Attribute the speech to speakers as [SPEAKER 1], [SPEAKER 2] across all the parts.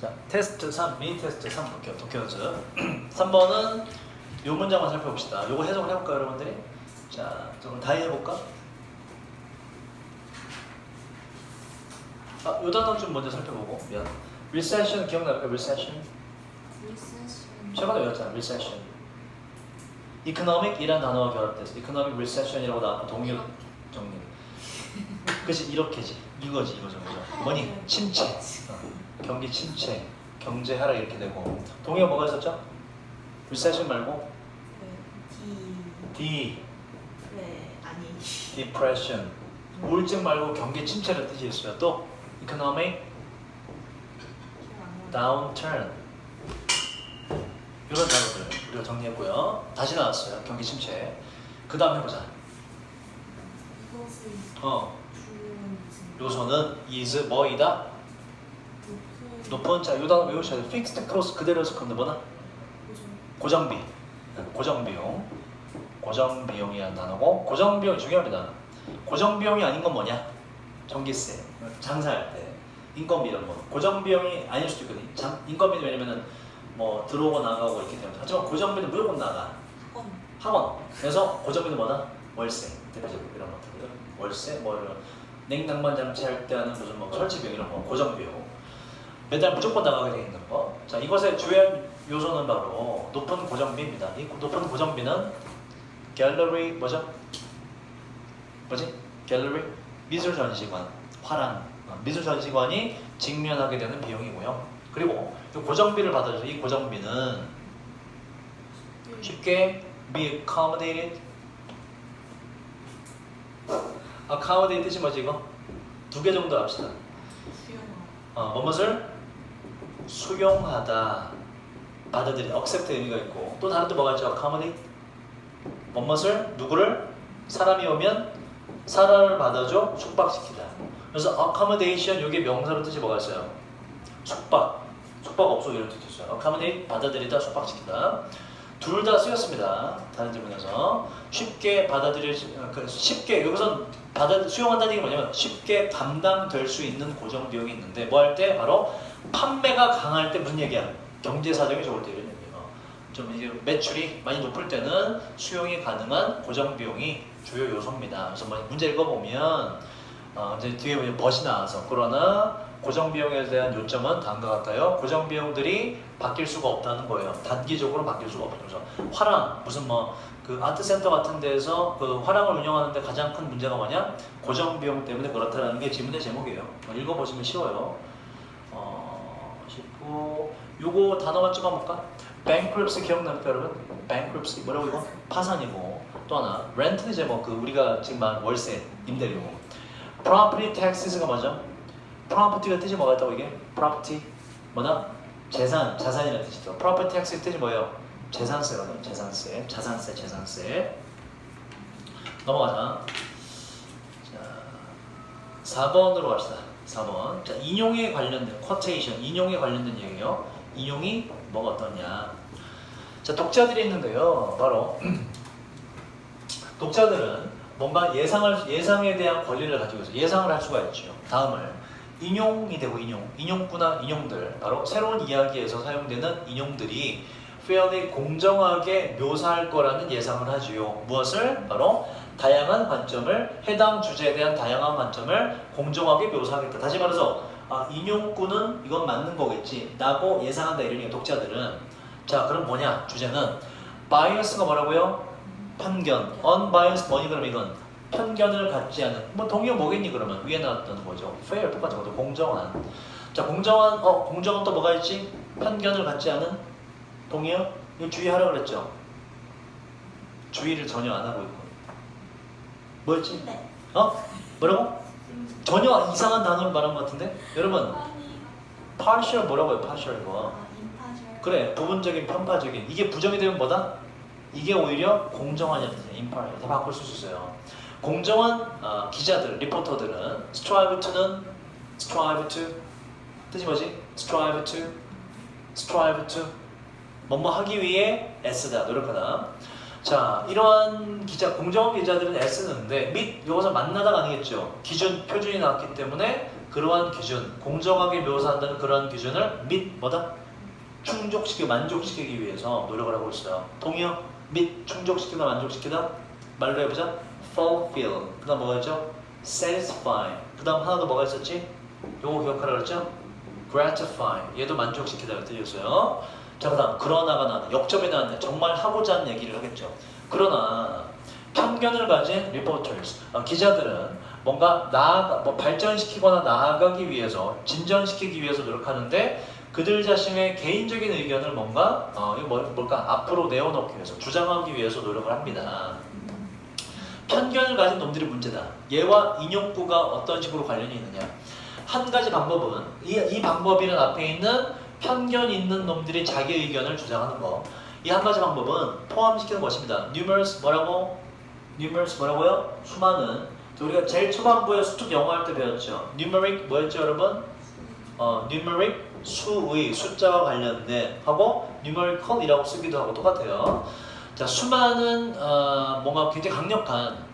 [SPEAKER 1] 자, 테스트 3, 미니 테스트 3 볼게요. 도쿄즈. 3번은 요 문장만 살펴봅시다. 요거 해석을 해볼까요, 여러분들이? 자, 그럼 다이 해볼까? 요 단어 좀 먼저 살펴보고. 미안. recession 기억날까요? recession? 최근에 외웠잖아. recession. economic이란 단어가 결합돼서 economic recession이라고 나왔고 동의 정리. 그치 이렇게지. 이거지. 그죠? 뭐니? 침체. 경기 침체. 경제 하락 이렇게 되고. 동의어 뭐가 있었죠? recession 말고 D.
[SPEAKER 2] 아니.
[SPEAKER 1] depression. 우울증 말고 경기 침체라는 뜻이 있어요. 또 economic downturn. 이런 단어들 우리가 정리했고요. 다시 나왔어요. 경기 침체. 그 다음 해보자. 요소는 is 뭐이다? 높은. 자, 요 단어 외우셔야 돼. fixed cost 그대로 해석하면 뭐나? 고정비. 고정비용. 고정비용이라는 단어고 고정비용이 중요합니다. 고정비용이 아닌 건 뭐냐? 전기세, 장사할 때, 인건비 이런 거. 고정비용이 아닐 수도 있거든요. 인건비는 왜냐면은 뭐 들어오고 나가고 이렇게 되면. 하지만 고정비는 무조건 나가. 학원. 그래서 고정비는 뭐다? 월세, 대표적으로 이런 것들. 월세, 뭐 이런 냉난방 장치 할 때 하는 무슨 뭐 설치 비용 이런 거. 고정비용. 매달 무조건 나가게 돼 있는 거. 자, 이것의 주요 요소는 바로 높은 고정비입니다. 이 높은 고정비는 갤러리 뭐죠? 갤러리? 미술전시관, 화랑. 미술전시관이 직면하게 되는 비용이고요. 그리고 이 고정비를 받아줘서 이 고정비는 쉽게 be accommodated. accommodate 뜻이 뭐지 이거? 두 개 정도 합시다. 뭐뭇을 수용하다, 받아들이다, accept 의미가 있고 또 다른 또 뭐가 있죠? accommodate. 뭐뭇을 누구를 사람이 오면 사람을 받아줘 숙박시키다. 그래서 accommodation 요게 명사로 뜻이 뭐가 있어요? 숙박. 숙박업소 이런 뜻이 있어요. accommodate 받아들이다, 숙박시키다. 둘 다 쓰였습니다. 다른 질문에서 쉽게 쉽게 여기서 수용한다는 얘기가 뭐냐면 쉽게 감당될 수 있는 고정 비용이 있는데 뭐 할 때 바로 판매가 강할 때 무슨 얘기야? 경제 사정이 좋을 때 이런 얘기예요. 좀 이제 매출이 많이 높을 때는 수용이 가능한 고정 비용이 주요 요소입니다. 그래서 문제 읽어보면 이제 뒤에 보면 벗이 나와서 그러나 고정 비용에 대한 요점은 다음과 같아요. 고정 비용들이 바뀔 수가 없다는 거예요. 단기적으로 바뀔 수가 없다. 그래서 화랑 무슨 그 아트센터 같은 데에서 그 화랑을 운영하는데 가장 큰 문제가 뭐냐? 고정 비용 때문에 그렇다라는 게 질문의 제목이에요. 읽어보시면 쉬워요. 쉽고 요거 단어만 찍어볼까? bankruptcy 기억납니까 여러분? bankruptcy 뭐라고 이거? 파산이고 또 하나 rent는 이제 그 우리가 지금 말한 월세, 임대료. property taxes가 뭐죠? property가 뜻이 뭐가 있다고 이게? property 뭐다? 재산, 자산이라는 뜻이죠. property tax의 뜻이 뭐예요? 재산세거든요. 재산세, 재산세. 넘어가자. 자, 4번으로 갑시다. 4번. 자, 인용에 관련된 quotation, 인용에 관련된 얘기예요. 인용이 뭐가 어떠냐? 자, 독자들이 있는데요. 바로 독자들은 뭔가 예상에 대한 권리를 가지고 있어요. 예상을 할 수가 있죠. 다음을 인용이 되고 인용구나 인용들 바로 새로운 이야기에서 사용되는 인용들이 fairly 공정하게 묘사할 거라는 예상을 하지요. 무엇을? 바로 다양한 관점을 해당 주제에 대한 다양한 관점을 공정하게 묘사하겠다. 다시 말해서 인용구는 이건 맞는 거겠지 라고 예상한다 이러니 독자들은. 자, 그럼 뭐냐? 주제는 bias가 뭐라고요? 편견. unbiased 뭐니 그럼 이건 편견을 갖지 않은. 뭐 동의어 뭐겠니 그러면? 위에 나왔던 거죠. fair 똑같은 거죠. 공정한. 자, 공정한 또 뭐가 있지? 편견을 갖지 않은 동의어? 이거 주의하라고 그랬죠? 주의를 전혀 안 하고 있고. 뭐였지?
[SPEAKER 2] 네.
[SPEAKER 1] 뭐라고? 전혀 이상한 단어를 말한 것 같은데? 여러분 partial 뭐라고 해요? partial 이거. 그래, 부분적인, 편파적인. 이게 부정이 되면 뭐다? 이게 오히려 공정하냐는 뜻이에요. impartial. 다 바꿀 수 있어요. 공정한 기자들, 리포터들은 strive to 뜻이 뭐지? strive to 뭐뭐 하기 위해 애쓰다, 노력하다. 자, 이러한 공정한 기자들은 애쓰는데 및 이것을 만나다가 아니겠죠. 기준, 표준이 나왔기 때문에 그러한 기준, 공정하게 묘사한다는 그러한 기준을 및 뭐다? 충족시키고 만족시키기 위해서 노력을 하고 있어요. 동의어? 및 충족시키다 만족시키다? 말로 해보자. fulfill. 그 다음 뭐가 있죠? satisfy. 그 다음 하나 더 뭐가 있었지? 요거 기억하라 그랬죠? gratify. 얘도 만족시키다 뜻이었어요. 자, 그 다음 그러나가 나왔네. 역점에 나왔네. 정말 하고자 하는 얘기를 하겠죠. 그러나 편견을 가진 reporters, 기자들은 뭔가 발전시키거나 나아가기 위해서, 진전시키기 위해서 노력하는데 그들 자신의 개인적인 의견을 뭔가 이거 뭘까? 앞으로 내어놓기 위해서, 주장하기 위해서 노력을 합니다. 편견을 가진 놈들이 문제다. 얘와 인용구가 어떤 식으로 관련이 있느냐? 한 가지 방법은 이 방법이란 앞에 있는 편견 있는 놈들이 자기 의견을 주장하는 거. 이 한 가지 방법은 포함시키는 것입니다. numerous 뭐라고? numerous 뭐라고요? 수많은. 우리가 제일 초반부에 수특 영어 할 때 배웠죠. numeric 뭐였죠 여러분? numeric 수의, 숫자와 관련된 하고 numerical이라고 쓰기도 하고 똑같아요. 자, 수많은 뭔가 굉장히 강력한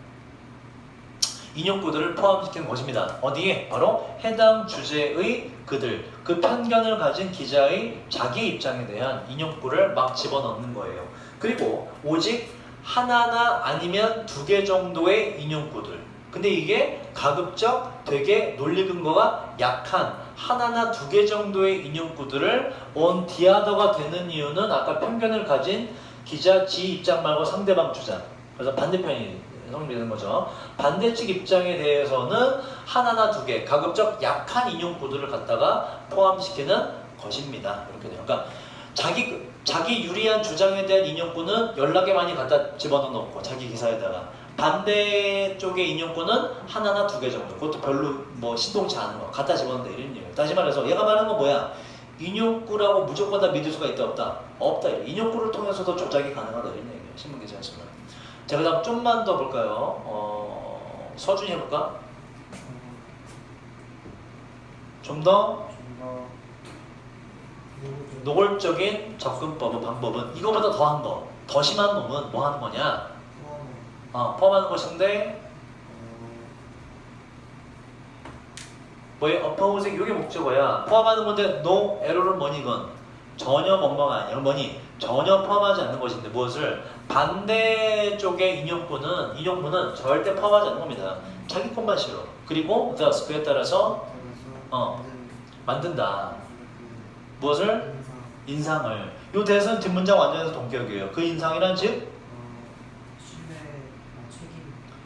[SPEAKER 1] 인용구들을 포함시키는 것입니다. 어디에? 바로 해당 주제의 그들, 그 편견을 가진 기자의 자기 입장에 대한 인용구를 막 집어넣는 거예요. 그리고 오직 하나나 아니면 두 개 정도의 인용구들. 근데 이게 가급적 되게 논리 근거가 약한 하나나 두 개 정도의 인용구들을 on the other가 되는 이유는 아까 편견을 가진 기자 지 입장 말고 상대방 주장. 그래서 반대편이 성립되는 거죠. 반대측 입장에 대해서는 하나나 두 개, 가급적 약한 인용구들을 갖다가 포함시키는 것입니다. 이렇게 돼요. 그러니까 자기 유리한 주장에 대한 인용구는 연락에 많이 갖다 집어넣고 자기 기사에다가 반대쪽의 인용구는 하나나 두 개 정도, 그것도 별로 뭐 신동치 않은 거 갖다 집어넣는다 이런 얘기예요. 다시 말해서 얘가 말하는 건 뭐야? 인용구라고 무조건 다 믿을 수가 있다 없다? 없다. 인용구를 통해서도 조작이 가능하다 이런 얘기예요. 신문 기자였습니다. 자, 그 다음 좀만 더 볼까요? 서준이 해볼까? 좀 더 노골적인 접근법은, 방법은 이거보다 더한 거, 더 심한 놈은 뭐 하는 거냐? 포함하는 것인데 뭐예요? opposing, 이게 목적어야. 포함하는 건데 no error은 뭐니 이건? 전혀 멍멍 아니야. 뭐니? 전혀 포함하지 않는 것인데 무엇을? 반대쪽의 인용문은 절대 포함하지 않는 겁니다. 자기 것만 싫어. 그리고 thus, 그에 따라서 만든다. 무엇을? 인상을. 이 대선 뒷문장 완전해서 동격이에요. 그 인상이란 즉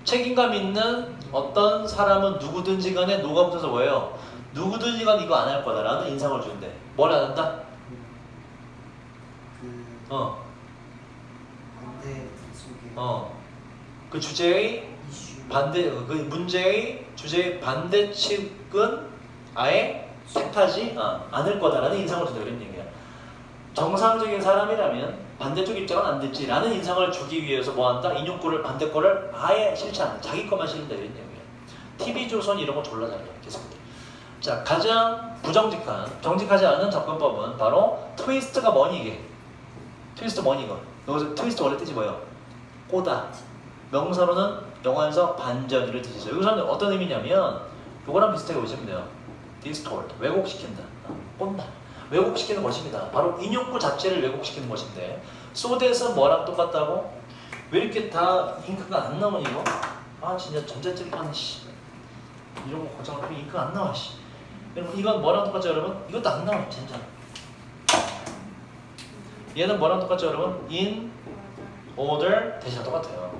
[SPEAKER 1] 책임감 있는 어떤 사람은 누구든지 간에 노가 붙어서 뭐예요? 누구든지 간 이거 안 할 거다라는 인상을 준대. 뭘 안 한다? 그 주제의 반대, 그 문제의 주제의 반대측은 아예 택하지 않을 거다라는 인상을 준다 이런 얘기야. 정상적인 사람이라면 반대쪽 입장은 안 됐지라는 인상을 주기 위해서 뭐 한다? 인용구를 반대 거를 아예 싫지 않는, 자기 것만 싫은다 이런 얘기야. TV조선 이런 거 졸라 잘해 계속. 자, 가장 정직하지 않은 접근법은 바로 트위스트가 뭐니 이게? 트위스트 뭐니 이거? 여기서 트위스트 원래 뜻이 뭐예요? 꼬다. 명사로는 영어에서 반전이를 뜻이죠. 여기서는 어떤 의미냐면 요거랑 비슷하게 보시면 돼요. distort, 왜곡시킨다, 꼰다, 왜곡시키는 것입니다. 바로 인용구 자체를 왜곡시키는 것인데 so that은 뭐랑 똑같다고? 왜 이렇게 다 잉크가 안 나오니 이거? 아 진짜 전자책판 씨 이런 거 고장을 하면 잉크가 안 나와 씨. 여러분 이건 뭐랑 똑같죠 여러분? 이것도 안 나와 진짜. 얘는 뭐랑 똑같죠 여러분? in order 대신에 똑같아요.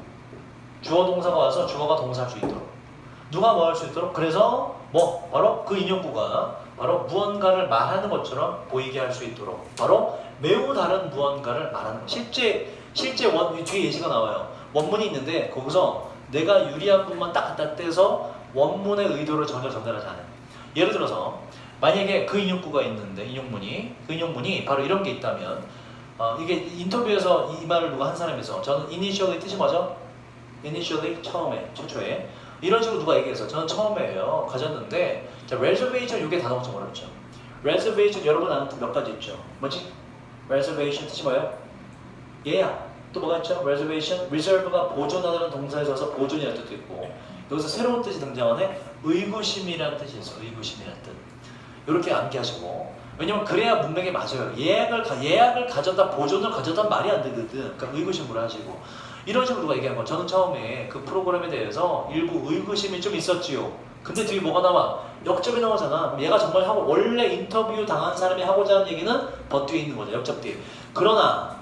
[SPEAKER 1] 주어 동사가 와서 주어가 동사할 수 있도록, 누가 뭐 할 수 있도록. 그래서 뭐 바로 그 인용구가 바로 무언가를 말하는 것처럼 보이게 할 수 있도록 바로 매우 다른 무언가를 말하는 것. 실제 뒤에 예시가 나와요. 원문이 있는데 거기서 내가 유리한 부분만 딱 갖다 떼서 원문의 의도를 전혀 전달하지 않아요. 예를 들어서 만약에 그 인용구가 있는데 그 인용문이 바로 이런 게 있다면 이게 인터뷰에서 이 말을 누가 한 사람에서 저는 initially 뜻이 뭐죠? initially 처음에, 최초에 이런 식으로 누가 얘기해서 저는 처음에요 가졌는데, 자, reservation 이게 단어가 좀 어렵죠. reservation 여러분 아는 몇 가지 있죠. 뭐지? reservation 뜻이 뭐예요? 얘야. 또 뭐가 있죠? reservation, reserve가 보존하다는 동사에 있어서 보존이라는 뜻도 있고, 여기서 새로운 뜻이 등장하네. 의구심이라는 뜻이 있어. 의구심이라는 뜻. 이렇게 암기하시고. 왜냐면 그래야 문맥에 맞아요. 예약을 가져다 보존을 가져다 말이 안 되거든. 그러니까 의구심으로 하시고. 이런 식으로 누가 얘기한 거. 저는 처음에 그 프로그램에 대해서 일부 의구심이 좀 있었지요. 근데 뒤에 뭐가 나와? 역접이 나오잖아. 그럼 얘가 정말 하고 원래 인터뷰 당한 사람이 하고자 하는 얘기는 버 뒤에 있는 거죠. 역접 뒤에. 그러나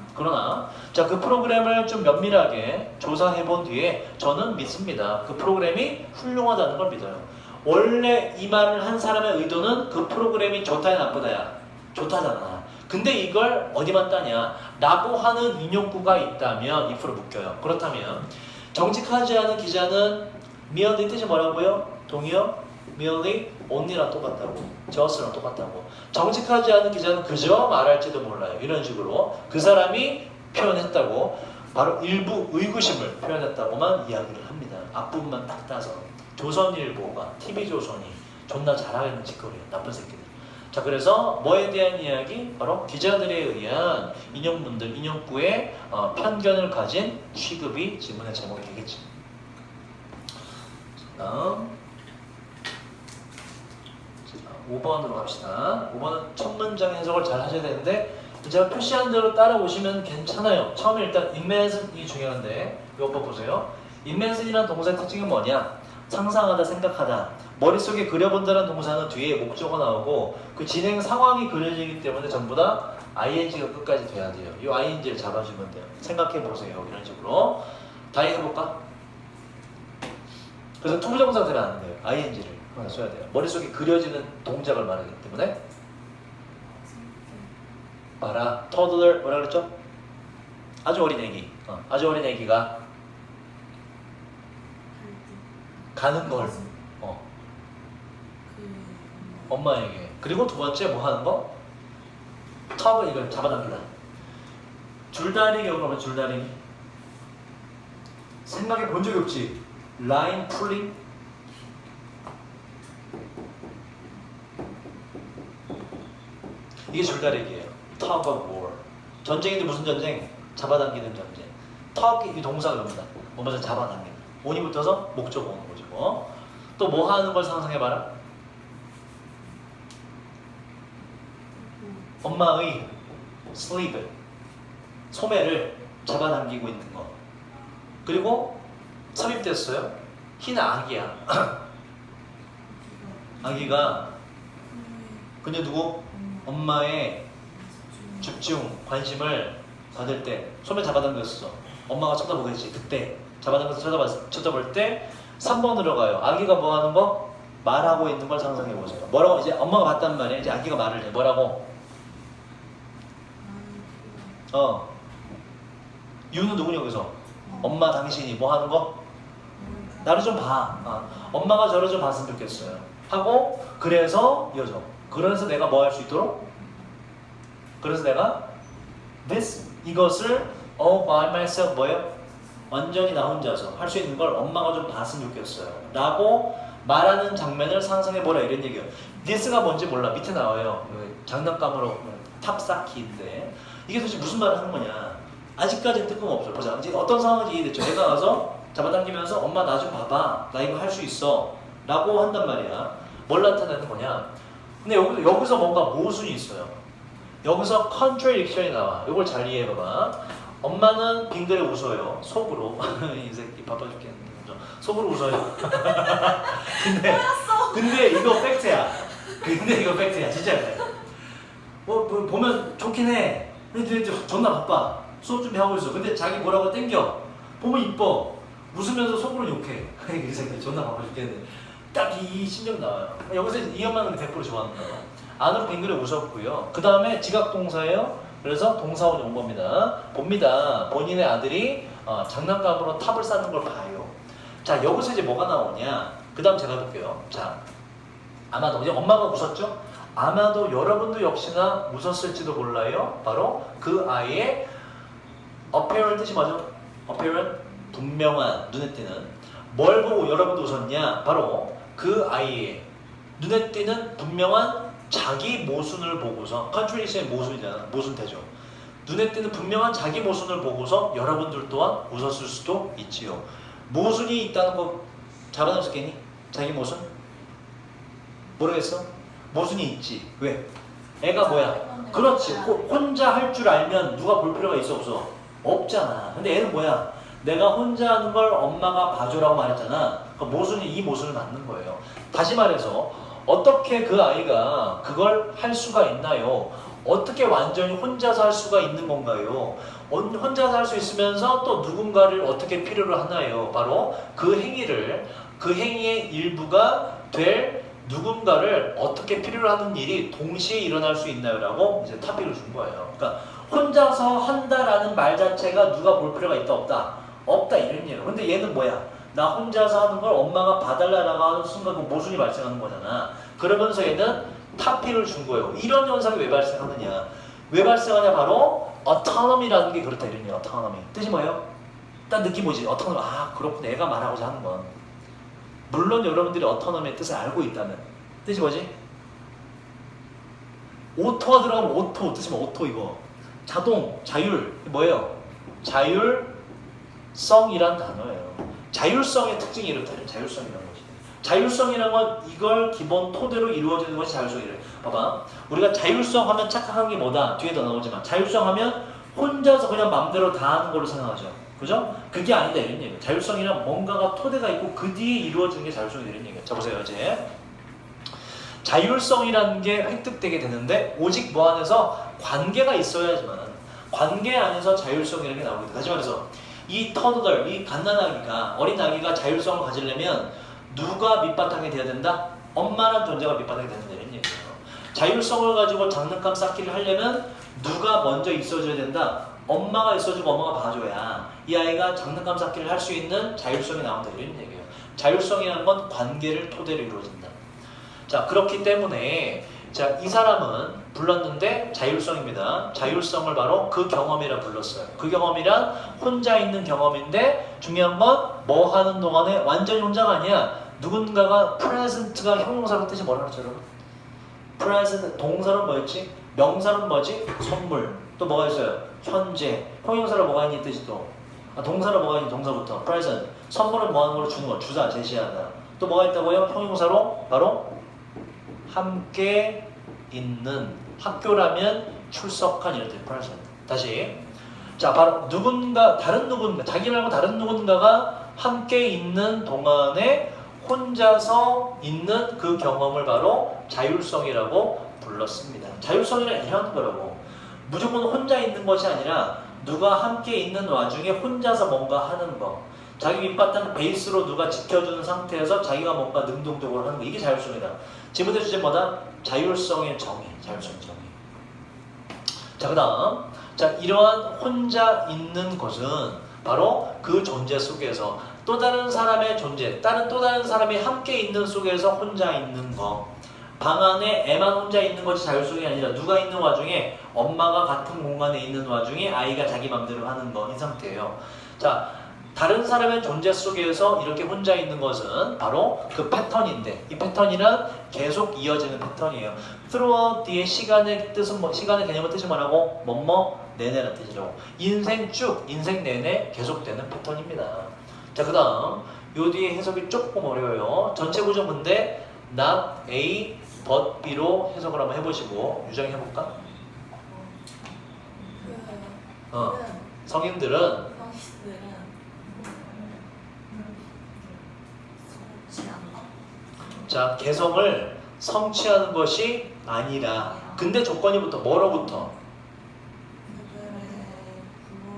[SPEAKER 1] 자, 그 프로그램을 좀 면밀하게 조사해 본 뒤에 저는 믿습니다. 그 프로그램이 훌륭하다는 걸 믿어요. 원래 이 말을 한 사람의 의도는 그 프로그램이 좋다야 나쁘다야? 좋다잖아. 근데 이걸 어디만 따냐? 라고 하는 인용구가 있다면 if로 묶여요. 그렇다면 정직하지 않은 기자는 merely 뜻이 뭐라고요? 동의어? merely only랑 똑같다고, just랑 똑같다고. 정직하지 않은 기자는 그저 말할지도 몰라요. 이런 식으로 그 사람이 표현했다고 바로 일부 의구심을 표현했다고만 이야기를 합니다. 앞부분만 딱 따서. 조선일보가, TV조선이 존나 잘하는 짓거리야. 나쁜 새끼들. 자, 그래서 뭐에 대한 이야기? 바로 기자들에 의한 인용문들, 인용구의 편견을 가진 취급이 질문의 제목이 되겠지. 다음 5번으로 갑시다. 5번은 첫 문장 해석을 잘 하셔야 되는데 제가 표시한 대로 따라오시면 괜찮아요. 처음에 일단 imagine 이 중요한데 이거 보세요. imagine이라는 동사의 특징은 뭐냐? 상상하다, 생각하다. 머릿속에 그려본다는 동사는 뒤에 목적어 나오고 그 진행 상황이 그려지기 때문에 전부 다 ing가 끝까지 돼야 돼요. 이 ing를 잡아주면 돼요. 생각해보세요. 이런 식으로. 다시 해볼까? 그래서 투부정사 되면 안 돼요. ing를 써야 돼요. 머릿속에 그려지는 동작을 말하기 때문에 봐라. toddler 뭐라 그랬죠? 아주 어린 애기. 아주 어린 애기가 가는 걸 엄마에게. 그리고 두 번째 뭐 하는 거? 턱을 이걸 잡아당기다. 줄다리기 여러분, 줄다리기 생각해 본 적이 없지? 라인 풀링. 이게 줄다리기예요. Tug of war. 전쟁인데 무슨 전쟁? 잡아당기는 전쟁. Tug 이 동사가 됩니다. 뭐면서 잡아당기는. on이 붙어서 목적 오는 거죠. 또 뭐 하는 걸 상상해봐라. 엄마의 슬립을, 소매를 잡아당기고 있는 거. 그리고 삽입됐어요. 흰 아기야. 아기가 근데 누구? 엄마의 집중, 관심을 받을 때 소매 잡아당겼어. 엄마가 쳐다보겠지. 그때 잡아당겨서 쳐다볼 때 3번으로 가요. 아기가 뭐 하는 거? 말하고 있는 걸 상상해 보세요. 뭐라고? 이제 엄마가 봤단 말이야. 이제 아기가 말을 해. 뭐라고? 유는 누구냐 여기서? 엄마 당신이 뭐 하는 거? 나를 좀 봐. 엄마가 저를 좀 봤으면 좋겠어요. 하고 그래서 이어져. 그래서 내가 뭐 할 수 있도록? 그래서 내가 this 이것을 all by myself 뭐예요? 완전히 나 혼자서 할 수 있는 걸 엄마가 좀 봤으면 좋겠어요. 라고 말하는 장면을 상상해보라 이런 얘기예요. this가 뭔지 몰라. 밑에 나와요. 장난감으로 탑쌓기인데 이게 도대체 무슨 말을 하는 거냐. 아직까지는 뜬금없어요. 보자. 이제 어떤 상황인지 이해됐죠? 얘가 와서 잡아당기면서 엄마 나 좀 봐봐. 나 이거 할 수 있어. 라고 한단 말이야. 뭘 나타내는 거냐. 근데 여기서 뭔가 모순이 있어요. 여기서 contradiction이 나와. 이걸 잘 이해해봐봐. 엄마는 빙그레 웃어요. 속으로. 이 새끼 바빠 죽겠는데. 속으로 웃어요. 근데 이거 팩트야. 진짜 그래. 뭐 보면 좋긴 해. 근데 존나 바빠. 수업 준비하고 있어. 근데 자기 뭐라고 땡겨. 보면 이뻐. 웃으면서 속으로 욕해. 이 새끼 존나 바빠 죽겠는데. 딱 이 심정 나와요. 여기서 이 엄마는 100% 좋아하는 거야. 안으로 빙그레 웃었고요. 그 다음에 지각동사예요. 그래서 동사원이 온 겁니다. 봅니다. 본인의 아들이 장난감으로 탑을 쌓는 걸 봐요. 자, 여기서 이제 뭐가 나오냐. 그 다음 제가 해볼게요. 자, 아마도 이제 엄마가 웃었죠? 아마도 여러분도 역시나 웃었을지도 몰라요. 바로 그 아이의 apparent 뜻이 뭐죠? apparent 분명한, 눈에 띄는. 뭘 보고 여러분도 웃었냐? 바로 그 아이의 눈에 띄는 분명한 자기 모순을 보고서, 컨트리션의 모순이잖아. 모순되죠. 눈에 띄는 분명한 자기 모순을 보고서 여러분들 또한 웃었을 수도 있지요. 모순이 있다는 거 잡아낼 수 있겠니? 자기 모순? 모르겠어? 모순이 있지. 왜? 애가 뭐야? 그렇지. 혼자 할 줄 알면 누가 볼 필요가 있어 없어? 없잖아. 근데 애는 뭐야? 내가 혼자 하는 걸 엄마가 봐줘라고 말했잖아. 그러니까 모순이 이 모순을 맞는 거예요. 다시 말해서 어떻게 그 아이가 그걸 할 수가 있나요? 어떻게 완전히 혼자서 할 수가 있는 건가요? 혼자서 할 수 있으면서 또 누군가를 어떻게 필요로 하나요? 바로 그 행위의 일부가 될 누군가를 어떻게 필요로 하는 일이 동시에 일어날 수 있나요? 라고 이제 탑픽을 준 거예요. 그러니까 혼자서 한다라는 말 자체가 누가 볼 필요가 있다 없다? 없다 이런 얘기예요. 근데 얘는 뭐야? 나 혼자서 하는 걸 엄마가 봐달라고 하는 순간 그 모순이 발생하는 거잖아. 그러면서 얘는 탑픽을 준 거예요. 이런 현상이 왜 발생하느냐? 왜 발생하냐? 바로 autonomy라는 게 그렇다 이런 얘기야. autonomy. 뜻이 뭐예요? 딱 느낌 오지? autonomy. 아 그렇구나. 애가 말하고자 하는 건. 물론 여러분들이 autonomy의 뜻을 알고 있다면 뜻이 뭐지? 오토가 들어가면 오토 뜻이 뭐 오토 이거 자동, 자율 뭐예요? 자율성이란 단어예요. 자율성의 특징이 이렇다. 자율성이라는 것이. 자율성이라는 건 이걸 기본 토대로 이루어지는 것이 자율성이래요. 봐봐. 우리가 자율성 하면 착각한 게 뭐다? 뒤에 더 나오지만 자율성 하면 혼자서 그냥 맘대로 다 하는 걸로 생각하죠. 그죠? 그게 아니다 이런 얘기예요. 자율성이란 뭔가가 토대가 있고 그 뒤에 이루어지는 게 자율성이 이런 얘기예요. 자 보세요 이제. 자율성이라는 게 획득되게 되는데 오직 뭐 안에서 관계가 있어야지만 관계 안에서 자율성이라는 게 나오게 돼. 다시 말해서 이 터덜, 이 갓난아기가 어린 아기가 자율성을 가지려면 누가 밑바탕이 돼야 된다? 엄마라는 존재가 밑바탕이 되는 이런 얘기예요. 자율성을 가지고 장난감 쌓기를 하려면 누가 먼저 있어줘야 된다? 엄마가 있어주고 엄마가 봐줘야 이 아이가 장난감 쌓기를 할 수 있는 자율성이 나온다 이런 얘기예요. 자율성이라는 건 관계를 토대로 이루어진다. 자 그렇기 때문에 자 이 사람은 불렀는데 자율성입니다. 자율성을 바로 그 경험이라 불렀어요. 그 경험이란 혼자 있는 경험인데 중요한 건 뭐 하는 동안에 완전히 혼자가 아니야. 누군가가 present가 형용사로 뜻이 뭐라고 그러죠 여러분? present 동사는 뭐였지? 명사는 뭐지? 선물. 또 뭐가 있어요? 현재. 형용사로 뭐가 있니 뜻이 또? 동사로 뭐가 있니? 동사부터. present. 선물은 뭐 하는 걸 주는 거. 주다, 제시하다. 또 뭐가 있다고요? 형용사로 바로 함께 있는. 학교라면 출석한 이럴 때 present. 다시. 자, 바로 누군가, 다른 누군가, 자기 말고 다른 누군가가 함께 있는 동안에 혼자서 있는 그 경험을 바로 자율성이라고 불렀습니다. 자율성이란 이런 거라고. 무조건 혼자 있는 것이 아니라 누가 함께 있는 와중에 혼자서 뭔가 하는 거. 자기 밑바탕 베이스로 누가 지켜주는 상태에서 자기가 뭔가 능동적으로 하는 거. 이게 자율성이다. 지문의 주제 뭐다? 자율성의 정의. 자율성의 정의. 자, 그 다음. 자, 이러한 혼자 있는 것은 바로 그 존재 속에서 또 다른 사람의 존재, 또 다른 사람이 함께 있는 속에서 혼자 있는 거. 방 안에 애만 혼자 있는 것이 자율성이 아니라 누가 있는 와중에 엄마가 같은 공간에 있는 와중에 아이가 자기 맘대로 하는 거. 이 상태예요. 자, 다른 사람의 존재 속에서 이렇게 혼자 있는 것은 바로 그 패턴인데 이 패턴이란 계속 이어지는 패턴이에요. throughout 뒤에 시간의 뜻은 시간의 개념의 뜻이 뭐라고? 뭐뭐 내내라는 뜻이라고. 인생 쭉, 인생 내내 계속되는 패턴입니다. 자, 그 다음 요 뒤에 해석이 조금 어려워요. 전체 구조 문제 not A but B로 해석을 한번 해보시고 유정해볼까? 성인들은 자, 개성을 성취하는 것이 아니라 근데 조건이 부터 뭐로부터?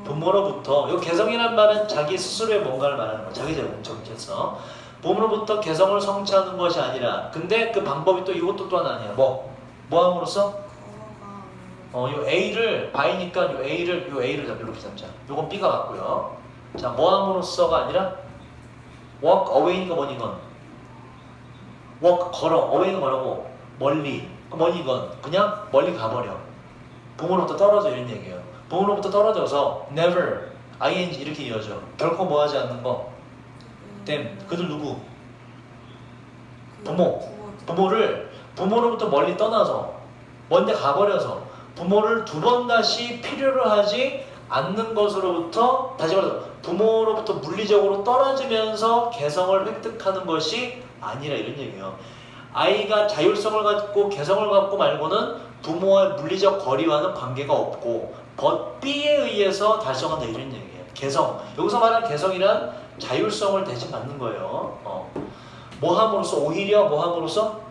[SPEAKER 1] 부모로부터. 이 개성이란 말은 자기 스스로의 뭔가를 말하는 거야. 자기 정체성. 부모로부터 개성을 성취하는 것이 아니라 근데 그 방법이 또 이것도 또한 아니야. 뭐 함으로써? 요 A를 B니까 요 A를 잡자. 이렇게 잡자. 요건 B가 맞고요. 자, 뭐 함으로써가 아니라 walk away니까 뭐니 이건? walk 걸어. away는 뭐라고? 멀리. 뭐니 이건? 그냥 멀리 가버려. 부모로부터 떨어져 이런 얘기예요. 부모로부터 떨어져서 never, ing 이렇게 이어져. 결코 뭐 하지 않는 거. them. 그들 누구? 부모로부터 멀리 떠나서 먼데 가버려서 부모를 두 번 다시 필요로 하지 않는 것으로부터 다시 말해서 부모로부터 물리적으로 떨어지면서 개성을 획득하는 것이 아니라 이런 얘기예요. 아이가 자율성을 갖고 개성을 갖고 말고는 부모와의 물리적 거리와는 관계가 없고 but B에 의해서 달성한다 이런 얘기예요. 개성. 여기서 말하는 개성이란 자율성을 대신 받는 거예요. 뭐 함으로써 오히려 뭐 함으로써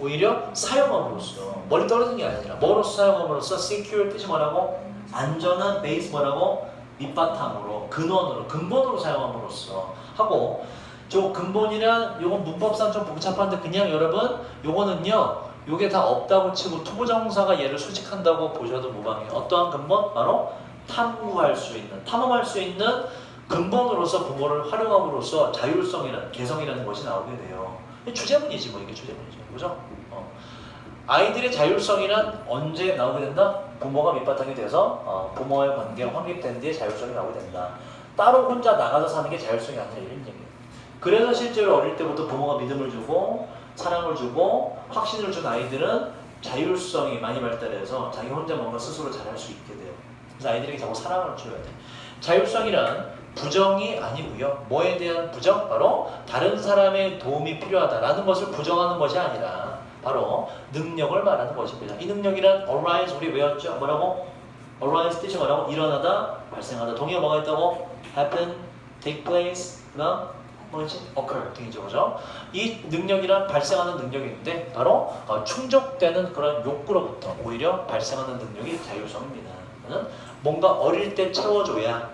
[SPEAKER 1] 오히려 사용함으로써 멀리 떨어지는 게 아니라 뭐로써 사용함으로써 secure 뜻이 뭐라고? 안전한 베이스 뭐라고? 밑바탕으로 근원으로 근본으로 사용함으로써 하고 저 근본이란 요건 문법상 좀 복잡한데 그냥 여러분 요거는요 요게 다 없다고 치고 투부정사가 얘를 수식한다고 보셔도 무방해요. 어떠한 근본? 바로 탐구할 수 있는 탐험할 수 있는 근본으로서 부모를 활용함으로써 자율성이라는 개성이라는 것이 나오게 돼요. 주제문이지 뭐 이게 주제문이죠. 그죠? 아이들의 자율성이란 언제 나오게 된다? 부모가 밑바탕이 돼서 부모와의 관계가 확립된 뒤에 자율성이 나오게 된다. 따로 혼자 나가서 사는 게 자율성이 아니라 이런 얘기예요. 그래서 실제로 어릴 때부터 부모가 믿음을 주고 사랑을 주고 확신을 준 아이들은 자율성이 많이 발달해서 자기 혼자 뭔가 스스로 잘할 수 있게 돼요. 그래서 아이들에게 자꾸 사랑을 줘야 돼. 자율성이란 부정이 아니고요. 뭐에 대한 부정? 바로 다른 사람의 도움이 필요하다라는 것을 부정하는 것이 아니라 바로 능력을 말하는 것입니다. 이 능력이란 arise 우리 외웠죠? 뭐라고? arise 뜻이 뭐라고? 일어나다, 발생하다. 동의어 뭐가 있다고? happen, take place, 그다음 뭐지? occur 등이죠, 그죠? 이 능력이란 발생하는 능력인데 바로 충족되는 그런 욕구로부터 오히려 발생하는 능력이 자율성입니다. 뭔가 어릴 때 채워줘야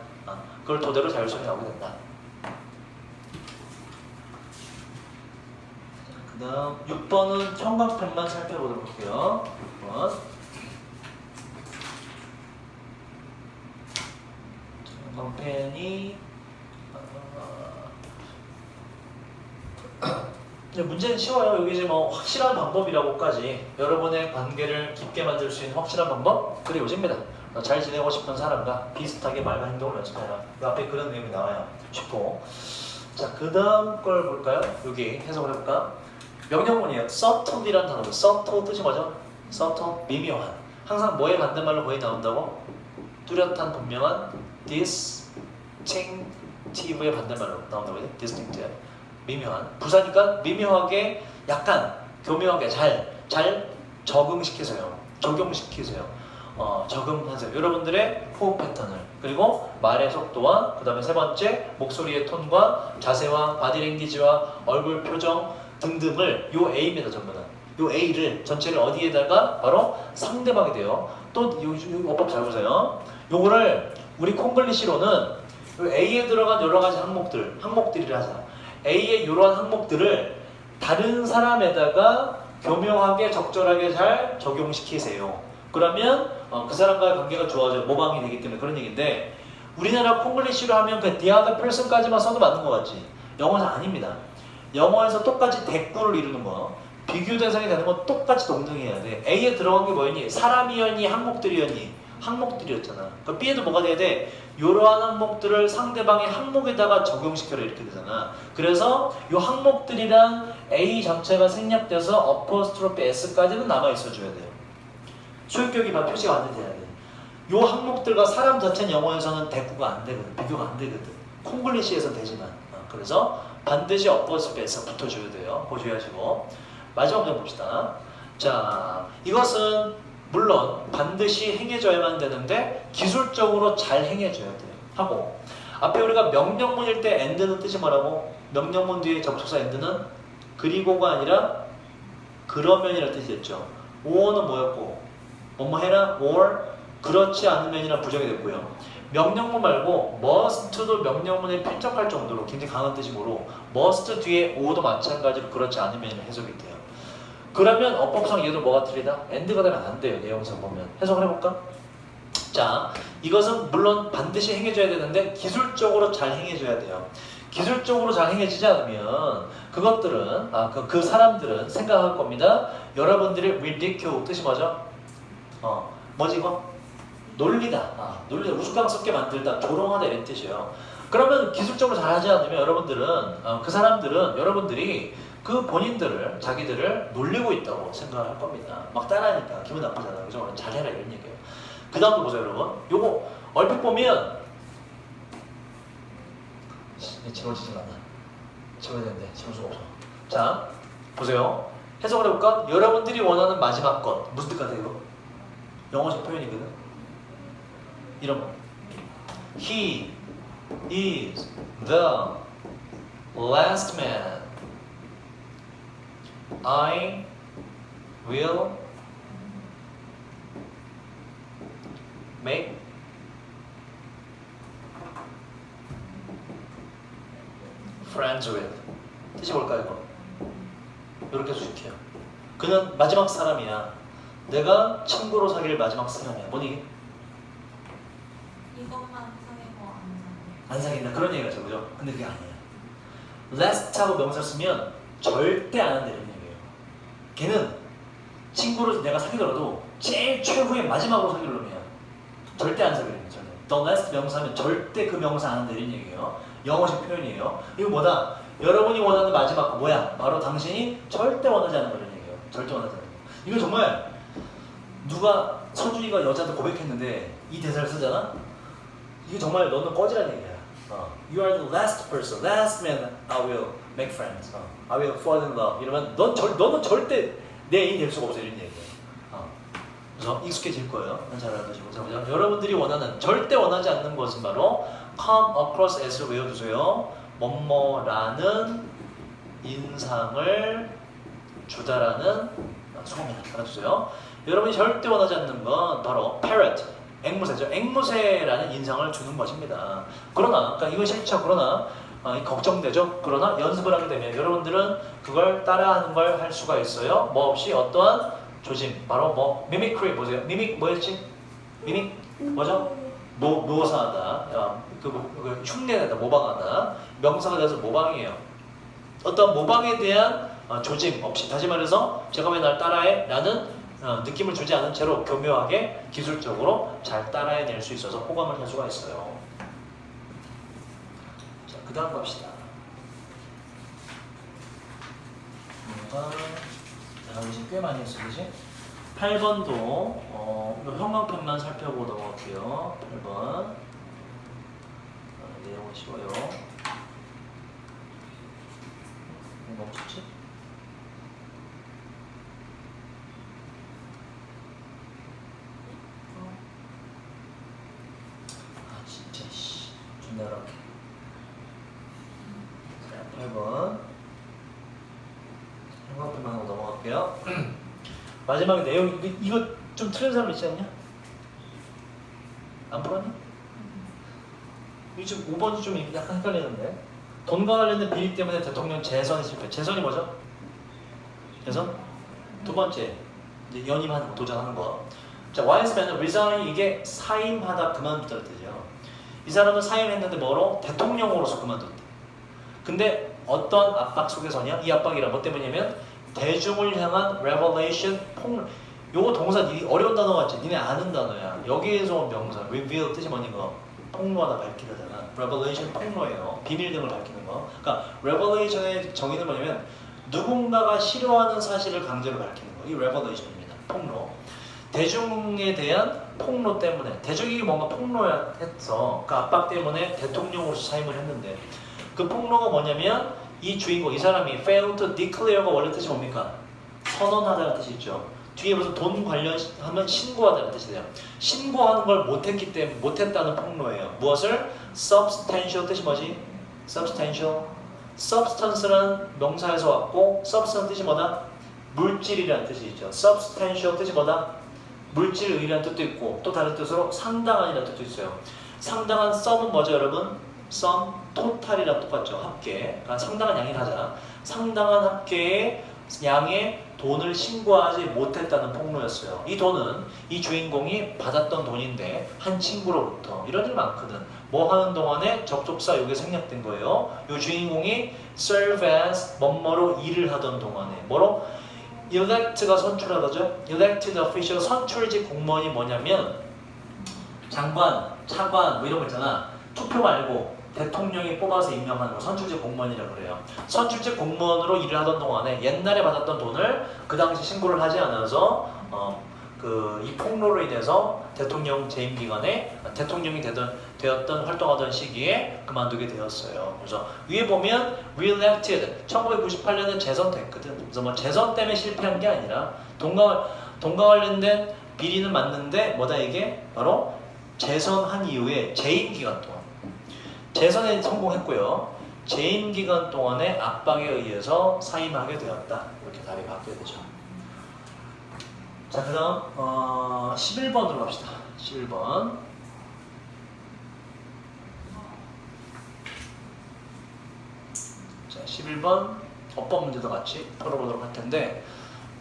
[SPEAKER 1] 그걸 토대로 자율성이 나오게 된다. 그 다음 6번은 청각편만 살펴보도록 할게요. 6번 청각편이 문제는 쉬워요. 여기 이제 뭐 확실한 방법이라고까지 여러분의 관계를 깊게 만들 수 있는 확실한 방법? 그게 요즘입니다. 잘 지내고 싶은 사람과 비슷하게 말과 행동을 연습해라. 그 앞에 그런 내용이 나와요. 쉽고. 자, 그 다음 걸 볼까요? 여기 해석을 해볼까? 명령문이에요. subtle이라는 단어로. subtle 뜻이 뭐죠? subtle, 미묘한. 항상 뭐의 반대말로 거의 나온다고? 뚜렷한, 분명한 distinctive의 반대말로 나온다고 해요. distinctive. 미묘한. 부사니까 미묘하게, 약간, 교묘하게 잘 적응시키세요. 적용시키세요. 적응하세요. 여러분들의 호흡 패턴을 그리고 말의 속도와 그 다음에 세 번째 목소리의 톤과 자세와 바디랭귀지와 얼굴 표정 등등을 요 A입니다. 전부 다. 요 A를 전체를 어디에다가 바로 상대방이 돼요. 또 요 어법 잘 보세요. 요거를 우리 콩글리시로는 요 A에 들어간 여러 가지 항목들이라 하자. A의 이러한 항목들을 다른 사람에다가 교묘하게 적절하게 잘 적용시키세요. 그러면 그 사람과의 관계가 좋아져 모방이 되기 때문에 그런 얘기인데 우리나라 콩글리시로 하면 그 the other person까지만 써도 맞는 것 같지? 영어는 아닙니다. 영어에서 똑같이 대꾸를 이루는 거 비교 대상이 되는 건 똑같이 동등해야 돼. A에 들어간 게 뭐였니? 사람이었니? 항목들이었니? 항목들이었잖아. 그러니까 B에도 뭐가 돼야 돼? 이러한 항목들을 상대방의 항목에다가 적용시켜라 이렇게 되잖아. 그래서 이 항목들이란 A 전체가 생략돼서 apostrophe S까지는 남아있어줘야 돼요. 소유격이 표시가 안 돼야 돼. 요 항목들과 사람 자체는 영어에서는 대꾸가 안 되거든. 비교가 안 되거든. 콩글리시에서는 되지만. 그래서 반드시 apostrophe에서 붙어줘야 돼요. 보셔야지고. 마지막 문제 봅시다. 자, 이것은 물론 반드시 행해줘야만 되는데 기술적으로 잘 행해줘야 돼요. 하고 앞에 우리가 명령문일 때 and는 뜻이 뭐라고? 명령문 뒤에 접속사 and는 그리고가 아니라 그러면이라는 뜻이었죠. or는 뭐였고? 뭐뭐 해라, or 그렇지 않으면이란 부정이 됐고요. 명령문 말고 must도 명령문에 필적할 정도로 굉장히 강한 뜻이므로 must 뒤에 or도 마찬가지로 그렇지 않으면 해석이 돼요. 그러면 어법상 얘도 뭐가 틀리다? and가 되면 안 돼요. 내용상 보면. 해석을 해볼까? 자, 이것은 물론 반드시 행해줘야 되는데 기술적으로 잘 행해줘야 돼요. 기술적으로 잘 행해지지 않으면 그것들은 그 사람들은 생각할 겁니다. 여러분들이 ridicule 뜻이 뭐죠? 뭐지 이거? 놀리다. 놀리다. 우스꽝스럽게 만들다. 조롱하다 이런 뜻이에요. 그러면 기술적으로 잘하지 않으면 여러분들은 그 사람들은 여러분들이 그 본인들을 자기들을 놀리고 있다고 생각할 겁니다. 막 따라하니까 기분 나쁘잖아요. 그죠? 잘해라 이런 얘기예요. 그 다음도 보세요 여러분. 요거 얼핏 보면 지워지질 않아. 지워야 되는데 지울 수가 없어. 자 보세요. 해석을 해볼까? 여러분들이 원하는 마지막 것 무슨 뜻 같아요 이거? 영어식 표현이거든. 이런 거. He is the last man. I will make friends with. 뜻이 뭘까요 이거? 이렇게 수식해요. 그는 마지막 사람이야. 내가 친구로 사귈 마지막 사람이야. 뭐니?
[SPEAKER 2] 이것만 사귀고
[SPEAKER 1] 안 사귄다. 그런 얘기가 있죠. 그죠? 근데 그게 아니에요. last하고 명사 쓰면 절대 안 한다는 얘기예요. 걔는 친구로 내가 사귀더라도 제일 최후의 마지막으로 사귈 놈이야. 절대 안 사귀는 거죠. The last 명사면 절대 그 명사 안 한다는 얘기예요. 영어식 표현이에요. 이거 뭐다? 여러분이 원하는 마지막 거 뭐야? 바로 당신이 절대 원하지 않는 거라는 얘기예요. 절대 원하지 않는 거. 이거 정말 누가 서준이가 여자한테 고백했는데 이 대사를 쓰잖아? 이거 정말 너는 꺼지라는 얘기야. You are the last person, last man I will make friends. I will fall in love. 이러면 너는 절대 내 애인 될 수가 없어 이런 얘기예요. 그래서 익숙해질 거예요. 잘 알아두시고. 자, 보자. 여러분들이 원하는, 절대 원하지 않는 것은 바로 come across as를 외워주세요. 뭐뭐라는 인상을 주다라는 소금이다. 알아주세요. 여러분이 절대 원하지 않는 건 바로 parrot, 앵무새죠. 앵무새라는 인상을 주는 것입니다. 그러나, 그러니까 이건 싫죠. 그러나 걱정되죠. 그러나 연습을 하게 되면 여러분들은 그걸 따라하는 걸 할 수가 있어요. 뭐 없이 어떠한 조짐, 바로 뭐 mimicry 보세요. mimic 뭐였지? mimic 뭐죠? 묘사하다, 그 흉내내다, 모방하다. 명사가 돼서 모방이에요. 어떤 모방에 대한 조짐 없이, 다시 말해서 제가 왜 날 따라해? 라는 느낌을 주지 않은 채로 교묘하게 기술적으로 잘 따라해낼 수 있어서 호감을 살 수가 있어요. 자, 그 다음 갑시다. 우리 지금 꽤 많이 했어, 그지? 8번도 형광펜만 살펴보고 넘어갈게요. 8번 내용은 쉬워요. 뭔가 없었지? 아 진짜 씨 존나 이렇게. 자, 8번 형광펜만 하고 넘어갈게요. 마지막에 내용 이거 좀 틀린 사람 있지 않냐? 안 풀었니? 이거 좀 5번이 좀 약간 헷갈리는데. 돈과 관련된 비리 때문에 대통령 재선이 실패. 재선이 뭐죠? 재선? 두 번째 이제 연임하는 거, 도전하는 거. 자, wise man resign, 이게 사임하다, 그만두다 뜻이죠. 이 사람은 사임했는데 뭐로? 대통령으로서 그만뒀대. 근데 어떤 압박 속에서냐? 이 압박이란 뭐 때문이냐면 대중을 향한 revelation, 요거 동사 어려운 단어 같지? 니네 아는 단어야. 여기에서 온 명사 reveal 뜻이 뭐니 거? 폭로하다, 밝히다잖아. revelation 폭로예요. 비밀 등을 밝히는 거. 그러니까 revelation의 정의는 뭐냐면 누군가가 싫어하는 사실을 강제로 밝히는 거. 이 revelation입니다. 폭로. 대중에 대한 폭로 때문에, 대중이 뭔가 폭로했어. 그 압박 때문에 대통령으로서 사임을 했는데, 그 폭로가 뭐냐면 이 주인공, 이 사람이 fail to declare가 원래 뜻이 뭡니까? 선언하다는 뜻이 있죠. 뒤에 무슨 돈 관련하면 신고하다는 뜻이 돼요. 신고하는 걸 못했기 때문에, 못했다는 폭로예요. 무엇을? substantial 뜻이 뭐지? substantial. substance라는 명사에서 왔고, substance 뜻이 뭐다? 물질이라는 뜻이 있죠. substantial 뜻이 뭐다? 물질의라는 뜻도 있고, 또 다른 뜻으로 상당한이라는 뜻도 있어요. 상당한 sum은 뭐죠 여러분? sum, total이랑 똑같죠. 합계. 그러니까 상당한 양이라 하자. 상당한 합계의 양의 돈을 신고하지 못했다는 폭로였어요. 이 돈은 이 주인공이 받았던 돈인데 한 친구로부터, 이런 일 많거든. 뭐 하는 동안에 접속사 요게 생략된 거예요. 이 주인공이 serve as 뭐뭐로 일을 하던 동안에 뭐로? elect가 선출하다죠. elected official, 선출직 공무원이 뭐냐면 장관, 차관 뭐 이런 거 있잖아. 투표 말고 대통령이 뽑아서 임명하는 거 선출직 공무원이라고 그래요. 선출직 공무원으로 일을 하던 동안에 옛날에 받았던 돈을 그 당시 신고를 하지 않아서 이 폭로로 인해서 대통령 재임 기간에 대통령이 되었던 활동하던 시기에 그만두게 되었어요. 그래서 위에 보면 re-elected 1998년에 재선됐거든. 그래서 뭐 재선 때문에 실패한 게 아니라 동강 관련된 비리는 맞는데 뭐다 이게 바로 재선한 이후에 재임 기간 동안 재선에 성공했고요. 재임 기간 동안의 압박에 의해서 사임하게 되었다. 이렇게 답이 바뀌게 되죠. 자, 그 다음 11번으로 갑시다. 11번. 자, 11번 어법 문제도 같이 풀어보도록 할 텐데,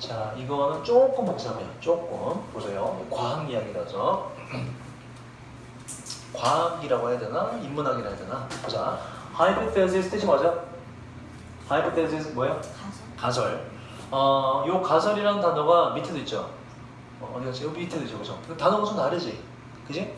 [SPEAKER 1] 자, 이거는 조금 복잡해요. 조금 보세요. 과학 이야기라서 과학이라고 해야 되나? 인문학이라 해야 되나? 자, hypothesis 뜻이 뭐죠? hypothesis 뭐예요? 가설. 요 가설이라는 단어가 밑에도 있죠. 어디 갔지? 여기 밑에도 있죠, 그죠? 단어가 좀 다르지, 그지?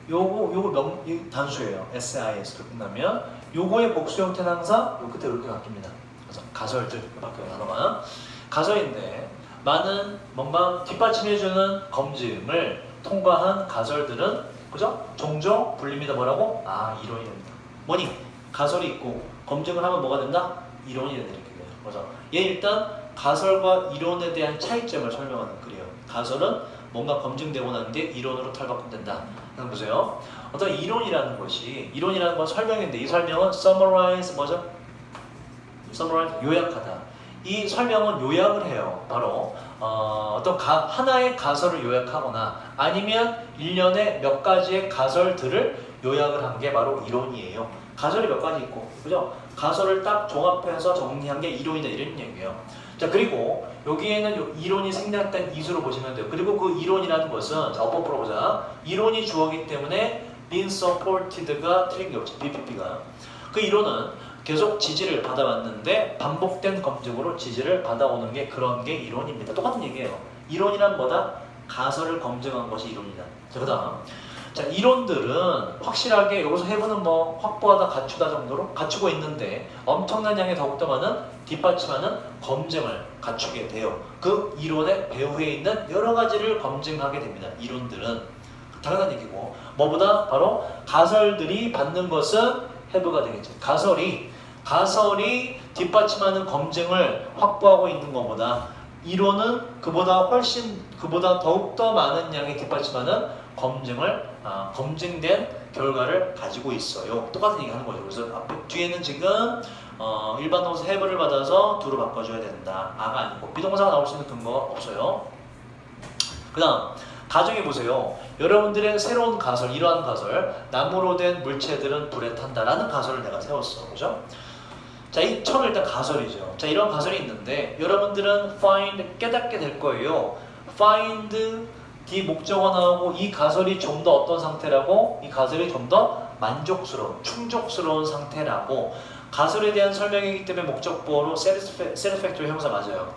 [SPEAKER 1] 요거 이 단수예요. SIS로 끝나면 요거의 복수 형태는 항상 요 끝에 이렇게 바뀝니다. 그래서 가설들 이렇게 바뀌어요, 단어가. 가설인데 많은 뭔가 뒷받침해주는 검증을 통과한 가설들은 그죠? 종종 불립니다. 뭐라고? 이론이 됩니다. 뭐니? 가설이 있고 검증을 하면 뭐가 된다? 이론이 된다. 이렇게 돼요. 그래서 얘 일단 가설과 이론에 대한 차이점을 설명하는 글이에요. 가설은 뭔가 검증되고 난 뒤에 이론으로 탈바꿈된다. 보세요. 어떤 이론이라는 건 설명인데 이 설명은 summarize 뭐죠? summarize 요약하다. 이 설명은 요약을 해요. 바로 어떤 하나의 가설을 요약하거나 아니면 일련의 몇 가지의 가설들을 요약을 한 게 바로 이론이에요. 가설이 몇 가지 있고, 그죠? 가설을 딱 종합해서 정리한 게 이론이다 이런 얘기예요. 자, 그리고 여기에는 요 이론이 생략된 이수로 보시면 돼요. 그리고 그 이론이라는 것은 자, 어법 풀어보자. 이론이 주어기 때문에 been supported가 틀린 게 없지. BPP가. 그 이론은 계속 지지를 받아왔는데 반복된 검증으로 지지를 받아오는 게 그런 게 이론입니다. 똑같은 얘기예요. 이론이란 뭐다? 가설을 검증한 것이 이론이다. 자, 그 다음. 자, 이론들은 확실하게 여기서 해부는 뭐 확보하다 갖추다 정도로 갖추고 있는데 엄청난 양의 더욱더 많은 뒷받침하는 검증을 갖추게 돼요. 그 이론의 배후에 있는 여러 가지를 검증하게 됩니다. 이론들은 당연한 얘기고 뭐보다 바로 가설들이 받는 것은 해부가 되겠죠. 가설이 뒷받침하는 검증을 확보하고 있는 것보다 이론은 그보다 더욱더 많은 양의 뒷받침하는 검증된 결과를 가지고 있어요. 똑같은 얘기 하는 거죠. 그래서 뒤에는 지금 일반 동사 have를 받아서 do로 바꿔줘야 된다. 아가 아니고 비동사가 나올 수 있는 근거가 없어요. 그 다음 가정해 보세요. 여러분들의 새로운 가설, 이러한 가설, 나무로 된 물체들은 불에 탄다라는 가설을 내가 세웠어. 그죠? 자, 이 처음 일단 가설이죠. 자, 이런 가설이 있는데 여러분들은 find 깨닫게 될 거예요. find 뒤 목적어 나오고 이 가설이 좀 더 어떤 상태라고? 이 가설이 좀 더 만족스러운, 충족스러운 상태라고. 가설에 대한 설명이기 때문에 목적보어로 satisfactory 형사 맞아요.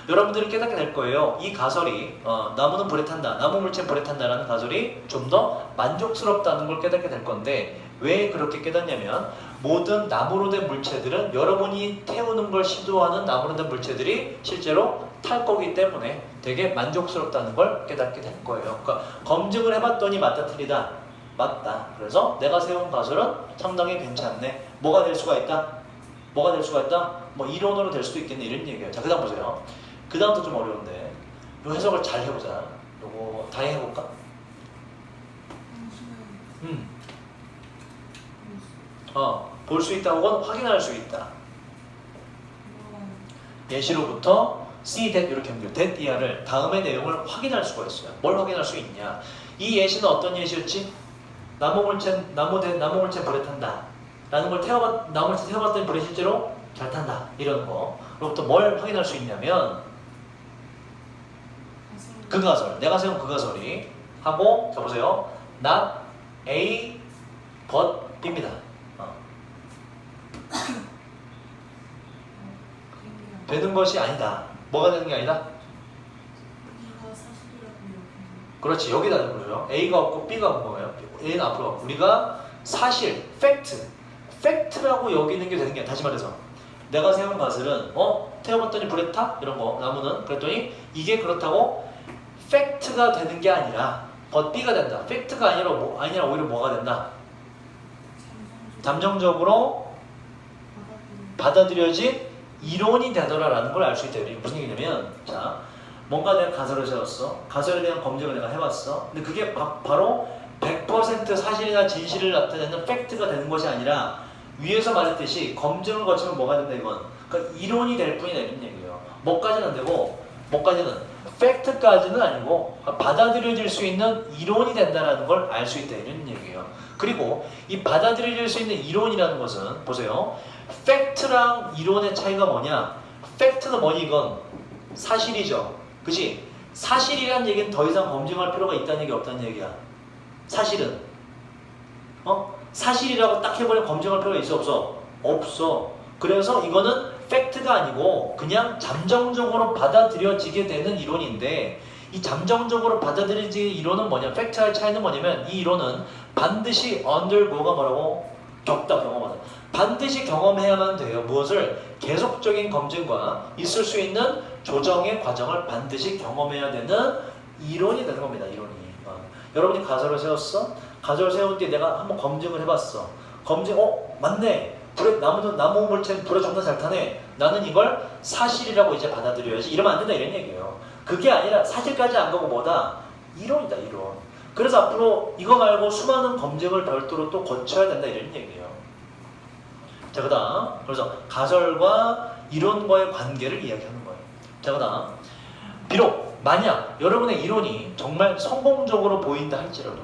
[SPEAKER 1] 여러분들이 깨닫게 될 거예요. 이 가설이 나무는 불에 탄다, 나무 물체는 불에 탄다라는 가설이 좀 더 만족스럽다는 걸 깨닫게 될 건데 왜 그렇게 깨닫냐면 모든 나무로 된 물체들은 여러분이 태우는 걸 시도하는 나무로 된 물체들이 실제로 탈 거기 때문에 되게 만족스럽다는 걸 깨닫게 될 거예요. 그러니까 검증을 해봤더니 맞다 틀리다. 맞다. 그래서 내가 세운 가설은 상당히 괜찮네. 뭐가 될 수가 있다? 뭐 이론으로 될 수도 있겠네 이런 얘기예요. 자, 그 다음 보세요. 그 다음도 좀 어려운데 이 해석을 잘 해보자. 요거 다시 해볼까? 볼 수 있다 혹은 확인할 수 있다. 예시로부터 see that 이렇게 연결. that 이하를 다음의 내용을 확인할 수가 있어요. 뭘 확인할 수 있냐? 이 예시는 어떤 예시였지? 나무 물체 불에 탄다. 라는 걸 나무 물체 태워봤더니 불에 실제로 잘 탄다. 이런 거. 그리고부터 뭘 확인할 수 있냐면 그 가설, 내가 세운 그 가설이 하고 자 보세요. not A but B입니다. 되는 것이 아니다. 뭐가 되는 게 아니다? 그렇지, 여기다 보죠. A가 없고 B가 없는 거예요. A는 앞으로 가고 우리가 사실, 팩트라고 여기는 게 되는 게 아니야. 다시 말해서 내가 세운 가설은 태워봤더니 불에 타? 이런 거 나무는 그랬더니 이게 그렇다고 팩트가 되는 게 아니라 but B가 된다. 팩트가 아니라 오히려 뭐가 된다? 잠정적으로 받아들여진 이론이 되더라라는 걸 알 수 있다. 이게 무슨 얘기냐면, 자, 뭔가 내가 가설을 세웠어. 가설에 대한 검증을 내가 해봤어. 근데 그게 바로 100% 사실이나 진실을 나타내는 팩트가 되는 것이 아니라 위에서 말했듯이 검증을 거치면 뭐가 된다 이건. 그러니까 이론이 될 뿐이다 이런 얘기예요. 뭐까지는 안 되고, 뭐까지는 팩트까지는 아니고 받아들여질 수 있는 이론이 된다는 걸 알 수 있다 이런 얘기예요. 그리고 이 받아들여질 수 있는 이론이라는 것은 보세요. 팩트랑 이론의 차이가 뭐냐? 팩트는 뭐니 이건? 사실이죠. 그치? 사실이란 얘기는 더 이상 검증할 필요가 있다는 얘기 없다는 얘기야. 사실은. 사실이라고 딱 해버리면 검증할 필요가 있어 없어? 없어. 그래서 이거는 팩트가 아니고 그냥 잠정적으로 받아들여지게 되는 이론인데 이 잠정적으로 받아들여지는 이론은 뭐냐? 팩트와의 차이는 뭐냐면 이 이론은 반드시 undergo가 뭐라고? 겪다 경험하다. 반드시 경험해야만 돼요. 무엇을? 계속적인 검증과 있을 수 있는 조정의 과정을 반드시 경험해야 되는 이론이 되는 겁니다. 이론이. 여러분이 가설을 세웠어? 가설을 세운 뒤에 내가 한번 검증을 해봤어. 검증, 맞네. 나무 물체는 불에 존나 잘 타네. 나는 이걸 사실이라고 이제 받아들여야지. 이러면 안 된다 이런 얘기예요. 그게 아니라 사실까지 안 가고 뭐다? 이론이다 이론. 그래서 앞으로 이거 말고 수많은 검증을 별도로 또 거쳐야 된다 이런 얘기예요. 자, 그 다음. 그래서 가설과 이론과의 관계를 이야기하는 거예요. 자, 그 다음. 비록 만약 여러분의 이론이 정말 성공적으로 보인다 할지라도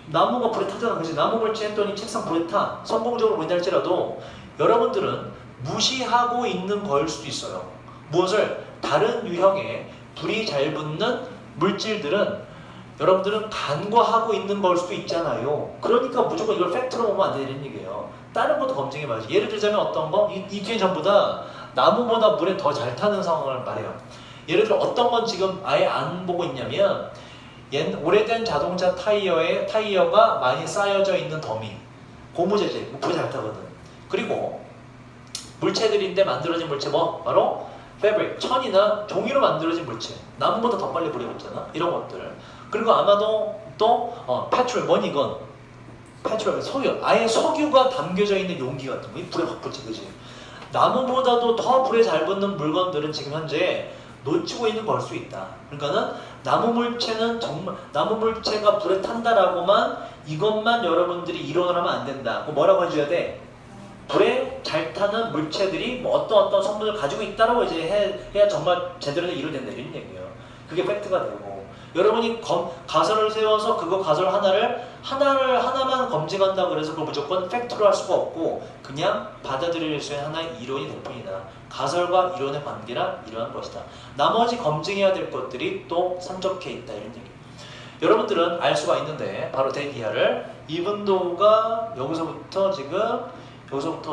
[SPEAKER 1] 나무가 불에 타잖아. 그치? 나무 물체 했더니 책상 불에 타. 성공적으로 보인다 할지라도 여러분들은 무시하고 있는 거일 수도 있어요. 무엇을? 다른 유형의 불이 잘 붙는 물질들은 여러분들은 간과하고 있는 걸 수도 있잖아요. 그러니까 무조건 이걸 팩트로 보면 안 되는 얘기예요. 다른 것도 검증해봐야지. 예를 들자면 어떤 거? 이 뒤에 전부 다 나무보다 물에 더 잘 타는 상황을 말해요. 예를 들어 어떤 건 지금 아예 안 보고 있냐면 오래된 자동차 타이어가 많이 쌓여져 있는 더미, 고무재질, 불에 잘 타거든. 그리고 물체들인데 만들어진 물체 뭐? 바로 패브릭, 천이나 종이로 만들어진 물체. 나무보다 더 빨리 불에 붙잖아. 이런 것들. 그리고 아마도 또 페트롤, 뭐니 이건? 페트롤, 석유. 아예 석유가 담겨져 있는 용기 같은 거. 이 불에 확 붙지, 그지? 나무보다도 더 불에 잘 붙는 물건들은 지금 현재 놓치고 있는 걸 수 있다. 그러니까는 나무 물체가 불에 탄다라고만 이것만 여러분들이 이론을 하면 안 된다. 뭐라고 해줘야 돼? 불에 잘 타는 물체들이 뭐 어떤 성분을 가지고 있다라고 이제 해야 정말 제대로 된 이론이 된다 이런 얘기예요. 그게 팩트가 되고 여러분이 가설을 세워서 그거 가설 하나만 검증한다 그래서 그걸 무조건 팩트로 할 수가 없고 그냥 받아들일 수 있는 하나의 이론이 될 뿐이다. 가설과 이론의 관계란 이러한 것이다. 나머지 검증해야 될 것들이 또 산적해 있다 이런 얘기. 여러분들은 알 수가 있는데 바로 대기하를 even though가 여기서부터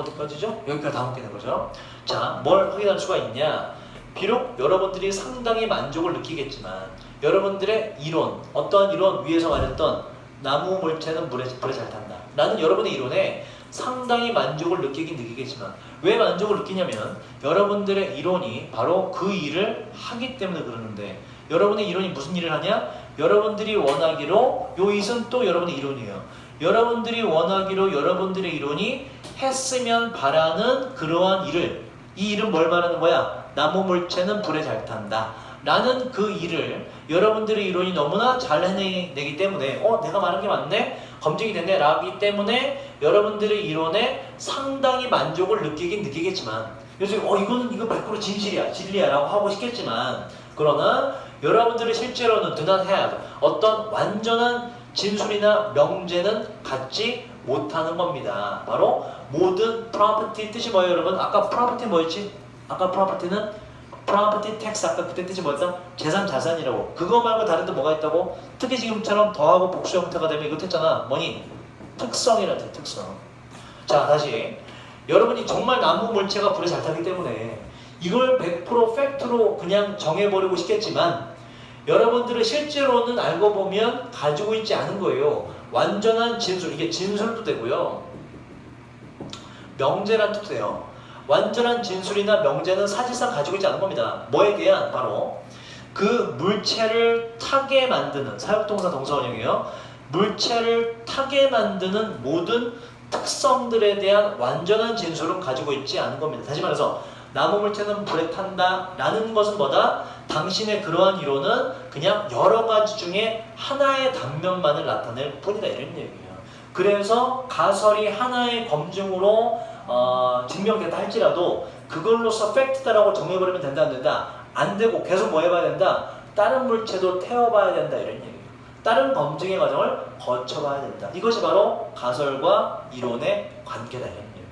[SPEAKER 1] 어디까지죠? 여기까지 다 묶이는 거죠. 자, 뭘 확인할 수가 있냐? 비록 여러분들이 상당히 만족을 느끼겠지만 여러분들의 이론, 어떠한 이론 위에서 말했던 나무 물체는 불에 잘 탄다. 나는 여러분의 이론에 상당히 만족을 느끼겠지만 왜 만족을 느끼냐면 여러분들의 이론이 바로 그 일을 하기 때문에 그러는데 여러분의 이론이 무슨 일을 하냐? 여러분들이 원하기로 요 이은 또 여러분의 이론이에요. 여러분들이 원하기로 여러분들의 이론이 했으면 바라는 그러한 일을 이 일은 뭘 말하는 거야? 나무 물체는 불에 잘 탄다 라는 그 일을 여러분들의 이론이 너무나 잘 해내기 때문에 내가 말한 게 맞네? 검증이 됐네? 라기 때문에 여러분들의 이론에 상당히 만족을 느끼겠지만 요즘 이거 100% 진리야 라고 하고 싶겠지만 그러나 여러분들이 실제로는 do not have 어떤 완전한 진술이나 명제는 갖지 못하는 겁니다. 바로 모든 property 뜻이 뭐예요 여러분? 아까 property 뭐였지? 아까 property는 property tax 아까 그때 뜻이 뭐였다? 재산 자산이라고. 그거 말고 다른 데 뭐가 있다고? 특히 지금처럼 더하고 복수 형태가 되면 이거 했잖아. 뭐니? 특성이라 돼. 특성. 자 다시 여러분이 정말 나무 물체가 불에 잘 타기 때문에 이걸 100% 팩트로 그냥 정해버리고 싶겠지만 여러분들은 실제로는 알고 보면 가지고 있지 않은 거예요. 완전한 진술, 이게 진술도 되고요. 명제란 뜻도 돼요. 완전한 진술이나 명제는 사실상 가지고 있지 않은 겁니다. 뭐에 대한? 바로 그 물체를 타게 만드는 사역동사 동사원형이에요. 물체를 타게 만드는 모든 특성들에 대한 완전한 진술은 가지고 있지 않은 겁니다. 다시 말해서 나무 물체는 불에 탄다 라는 것은 뭐다? 당신의 그러한 이론은 그냥 여러 가지 중에 하나의 단면만을 나타낼 뿐이다 이런 얘기예요. 그래서 가설이 하나의 검증으로 증명됐다 할지라도 그걸로서 팩트다라고 정해버리면 된다 안 된다? 안 되고 계속 뭐 해봐야 된다? 다른 물체도 태워봐야 된다 이런 얘기예요. 다른 검증의 과정을 거쳐봐야 된다. 이것이 바로 가설과 이론의 관계다 이런 얘기예요.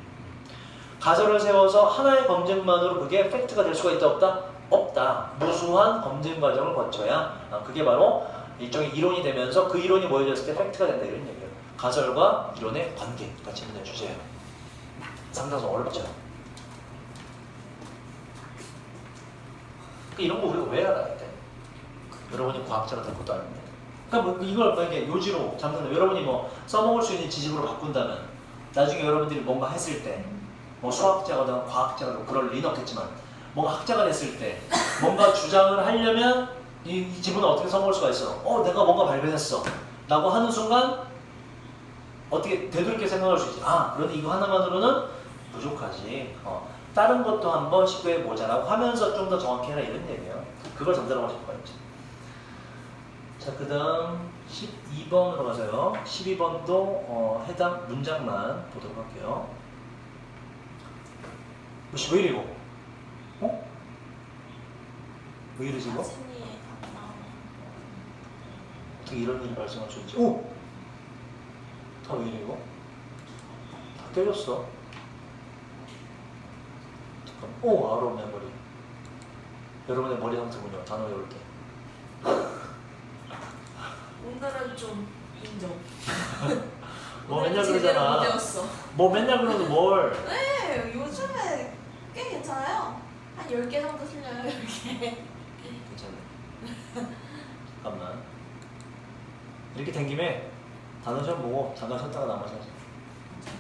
[SPEAKER 1] 가설을 세워서 하나의 검증만으로 그게 팩트가 될 수가 있다 없다? 없다. 무수한 검증 과정을 거쳐야 그게 바로 일종의 이론이 되면서 그 이론이 모여졌을 때 팩트가 된다 이런 얘기예요. 가설과 이론의 관계가 질문의 주제예요. 상당히 어렵죠. 이런 거 우리가 왜 알아야 돼? 여러분이 과학자가 될 것도 아닌데. 그러니까 뭐 이걸 만약에 요지로 잠깐 여러분이 뭐 써먹을 수 있는 지식으로 바꾼다면 나중에 여러분들이 뭔가 했을 때 뭐 수학자가 든 과학자가 든 그럴 리는 없겠지만 뭔가 학자가 됐을 때 뭔가 주장을 하려면 이 지문을 어떻게 써먹을 수가 있어? 내가 뭔가 발견했어 라고 하는 순간 어떻게 되돌이켜 생각할 수 있지. 그런데 이거 하나만으로는 부족하지. 다른 것도 한번 시도해보자라고 하면서 좀 더 정확히 해라 이런 얘기예요. 그걸 전달하고 싶은 거였지. 자, 그 다음 12번으로 가서요. 12번도 해당 문장만 보도록 할게요. 왜 이래 이거? 왜 이러지 이거?
[SPEAKER 2] 사진이 안 나오네.
[SPEAKER 1] 어떻게 이런 일이 발생할 수 있지? 왜 이래 이거? 다 깨졌어. 잠깐. 아로 메모리. 여러분의 머리 상태군요. 단어 외울 때.
[SPEAKER 2] 오늘은 좀 인정.
[SPEAKER 1] 뭐 맨날
[SPEAKER 2] 오늘은 제대로
[SPEAKER 1] 그러잖아.
[SPEAKER 2] 못 배웠어.
[SPEAKER 1] 뭐 맨날 그러는데 뭘?
[SPEAKER 2] 네, 요즘에 꽤 괜찮아요. 한 10개 정도 틀려요, 10개.
[SPEAKER 1] 괜찮네. 잠깐만. 이렇게 된 김에 단어 좀 보고 잠깐 쉬었다가 나머지 하자.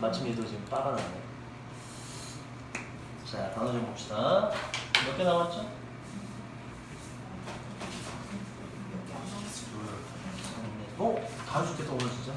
[SPEAKER 1] 마침 얘도 지금 빠가 났네. 자, 단어 좀 봅시다. 몇 개 나왔죠?
[SPEAKER 2] 몇 개 안 나왔어.
[SPEAKER 1] 둘, 셋, 넷. 다 해줬겠다 오늘 진짜.